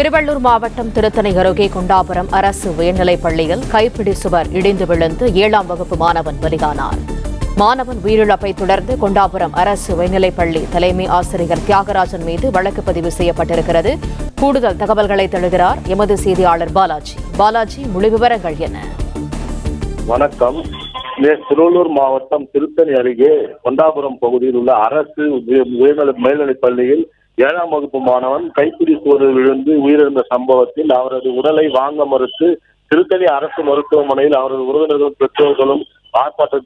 திருவள்ளூர் மாவட்டம் திருத்தணி அருகே குண்டாபுரம் அரசு உயர்நிலைப் பள்ளியில் கைப்பிடி சுவர் இடிந்து விழுந்து 7ஆம் வகுப்பு மாணவன் பலியானார். மாணவன் உயிரிழப்பை தொடர்ந்து குண்டாபுரம் அரசு உயர்நிலைப் பள்ளி தலைமை ஆசிரியர் தியாகராஜன் மீது வழக்கு பதிவு செய்யப்பட்டிருக்கிறது. கூடுதல் தகவல்களை தருகிறார் எமது செய்தியாளர் பாலாஜி. பாலாஜி, முழு விவரங்கள் என்ன? வணக்கம். திருவள்ளூர் மாவட்டம் திருத்தணி அருகே கொண்டாபுரம் பகுதியில் உள்ள அரசு மேல்நிலைப் பள்ளியில் 7ஆம் வகுப்பு மாணவன் கைப்பிடி சுவரில் விழுந்து உயிரிழந்த சம்பவத்தில் அவரது உடலை வாங்க மறுத்து திருத்தணி அரசு மருத்துவமனையில் அவரது உறவினர்களும் பெற்றோர்களும்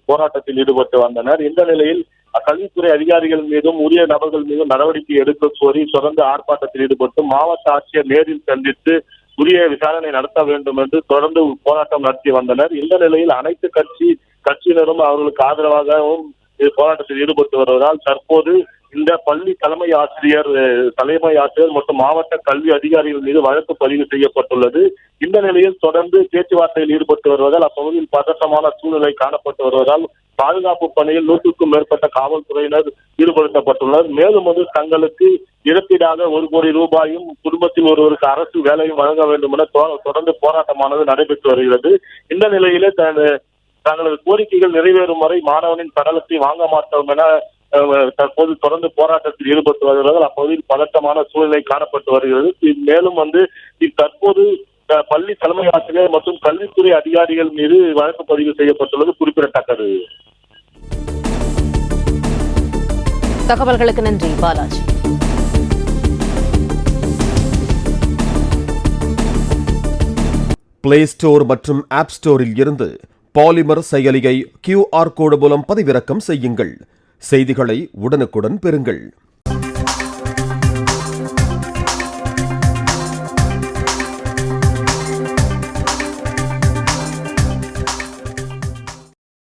போராட்டத்தில் ஈடுபட்டு வந்தனர். இந்த நிலையில் கல்வித்துறை அதிகாரிகள் மீதும் உரிய நபர்கள் மீதும் நடவடிக்கை எடுக்க கோரி தொடர்ந்து ஆர்ப்பாட்டத்தில் ஈடுபட்டு மாவட்ட ஆட்சியர் நேரில் சந்தித்து உரிய விசாரணை நடத்த வேண்டும் என்று தொடர்ந்து போராட்டம் நடத்தி வந்தனர். இந்த நிலையில் அனைத்து கட்சியினரும் அவர்களுக்கு ஆதரவாகவும் போராட்டத்தில் ஈடுபட்டு வருவதால் தற்போது இந்த பள்ளி தலைமை ஆசிரியர் மற்றும் மாவட்ட கல்வி அதிகாரிகள் மீது வழக்கு பதிவு செய்யப்பட்டுள்ளது. இந்த நிலையில் தொடர்ந்து பேச்சுவார்த்தையில் ஈடுபட்டு வருவதால் அப்பகுதியில் பதற்றமான சூழ்நிலை காணப்பட்டு வருவதால் பாதுகாப்பு பணியில் 100க்கும் மேற்பட்ட காவல்துறையினர் ஈடுபடுத்தப்பட்டுள்ளனர். மேலும் தங்களுக்கு இழப்பீடாக 1 கோடி ரூபாயும் குடும்பத்தில் ஒருவருக்கு அரசு வேலையும் வழங்க வேண்டும் என தொடர்ந்து போராட்டமானது நடைபெற்று வருகிறது. இந்த நிலையிலே தங்களது கோரிக்கைகள் நிறைவேறும் வரை மாணவனின் சடலத்தை வாங்க மாட்டோம் என தற்போது தொடர்ந்து போராட்டத்தில் ஈடுபட்டு வருகிறார்கள். அப்பகுதியில் பதட்டமான சூழ்நிலை காணப்பட்டு வருகிறது. மேலும் தற்போது பள்ளி தலைமை ஆசிரியர் மற்றும் கல்வித்துறை அதிகாரிகள் மீது வழக்கு பதிவு செய்யப்பட்டுள்ளது குறிப்பிடத்தக்கது. தகவல்களுக்கு நன்றி பாலாஜி. பிளே ஸ்டோர் மற்றும் ஆப் ஸ்டோரில் இருந்து பாலிமர் செயலியை QR கோடு மூலம் பதிவிறக்கம் செய்யுங்கள். செய்திகளை உடனுக்குடன் பெறுங்கள்.